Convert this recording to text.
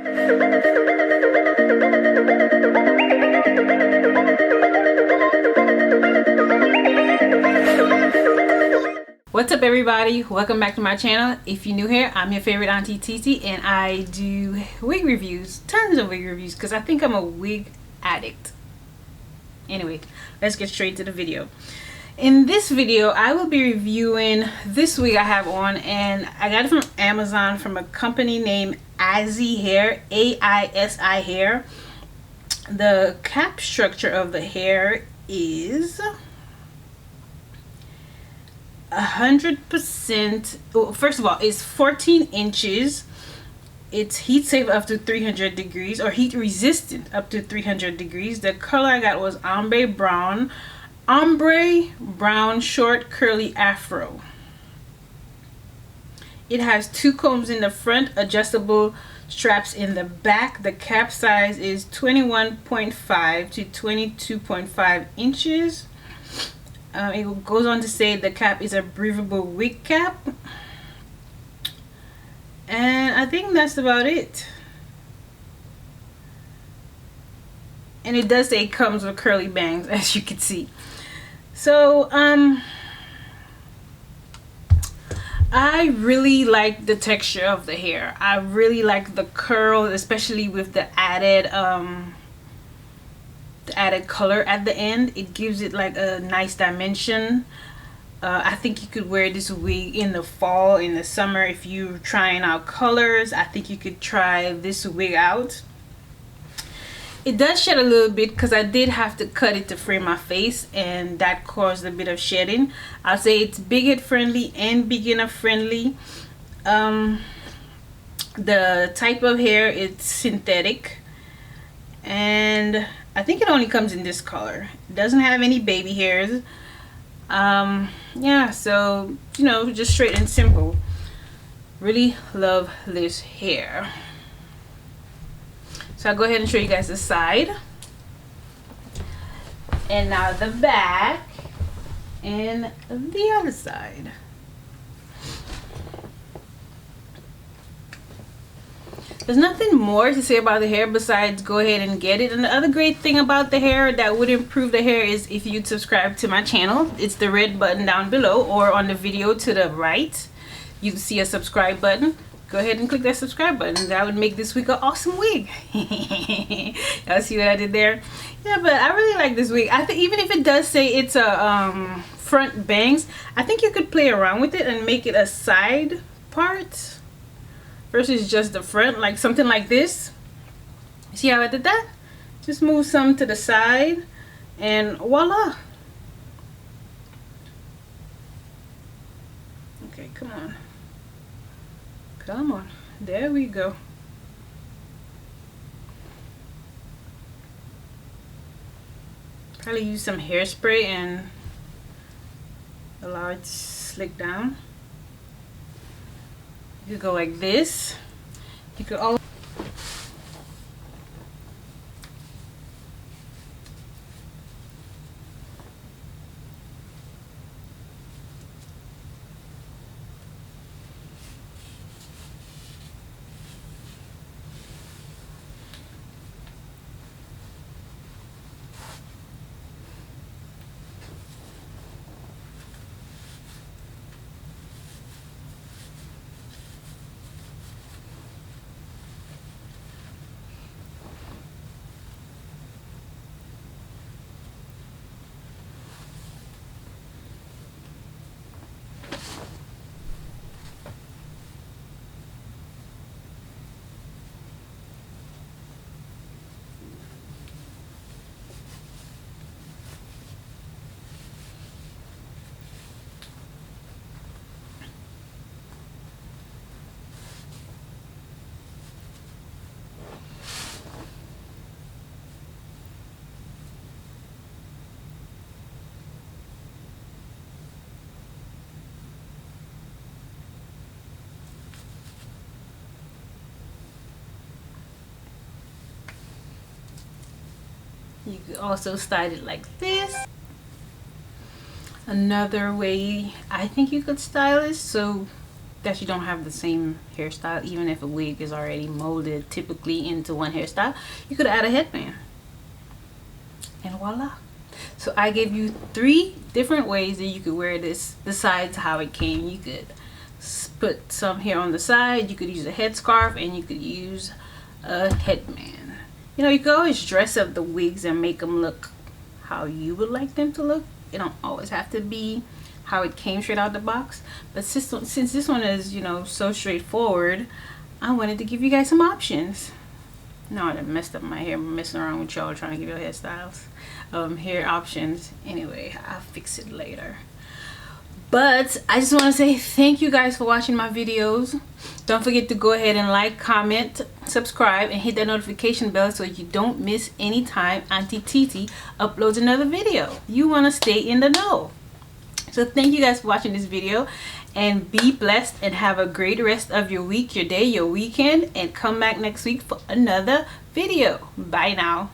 What's up everybody, welcome back to my channel. If you're new here, I'm your favorite auntie Titi and I do wig reviews, tons of wig reviews, because I think I'm a wig addict. Anyway, let's get straight to the video. In this video I will be reviewing this wig I have on, and I got it from Amazon from a company named AISI hair, AISI hair. The cap structure of the hair is 100%. Well, first of all, it's 14 inches. It's heat safe up to 300 degrees, or heat resistant up to 300 degrees. The color I got was ombre brown, short curly afro. It has 2 combs in the front, adjustable straps in the back. The cap size is 21.5 to 22.5 inches. It goes on to say the cap is a breathable wig cap, and I think that's about it. And it does say it comes with curly bangs, as you can see. So I really like the texture of the hair. I really like the curl, especially with the added color at the end. It gives it like a nice dimension. I think you could wear this wig in the fall, in the summer, if you're trying out colors. I think you could try this wig out. It does shed a little bit because I did have to cut it to frame my face, and that caused a bit of shedding. I'll say it's big head friendly and beginner friendly. The type of hair, it's synthetic, and I think it only comes in this color. It doesn't have any baby hairs. Yeah, so you know, just straight and simple. Really love this hair. So I'll go ahead and show you guys the side, and now the back and the other side. There's nothing more to say about the hair besides go ahead and get it. And the other great thing about the hair that would improve the hair is if you'd subscribe to my channel. It's the red button down below, or on the video to the right you see a subscribe button. Go ahead and click that subscribe button. That would make this wig an awesome wig. Y'all see what I did there? Yeah, but I really like this wig. I think even if it does say it's a front bangs, I think you could play around with it and make it a side part versus just the front, like something like this. See how I did that? Just move some to the side and voila. Okay, come on. Come on, there we go. Probably use some hairspray and allow it to slick down. You could go like this. You could always You could also style it like this. Another way I think you could style it, so that you don't have the same hairstyle, even if a wig is already molded typically into one hairstyle, you could add a headband. And voila. So I gave you 3 different ways that you could wear this besides how it came. You could put some hair on the side, you could use a headscarf, and you could use a headband. You know, you could always dress up the wigs and make them look how you would like them to look. It don't always have to be how it came straight out the box. But since this one is, you know, so straightforward, I wanted to give you guys some options. No, I done messed up my hair. I'm messing around with y'all trying to give you hairstyles, hair options. Anyway, I'll fix it later. But I just want to say thank you guys for watching my videos. Don't forget to go ahead and like, comment, subscribe, and hit that notification bell so you don't miss any time Auntie Titi uploads another video. You want to stay in the know. So thank you guys for watching this video, and be blessed and have a great rest of your week, your day, your weekend, and come back next week for another video. Bye now.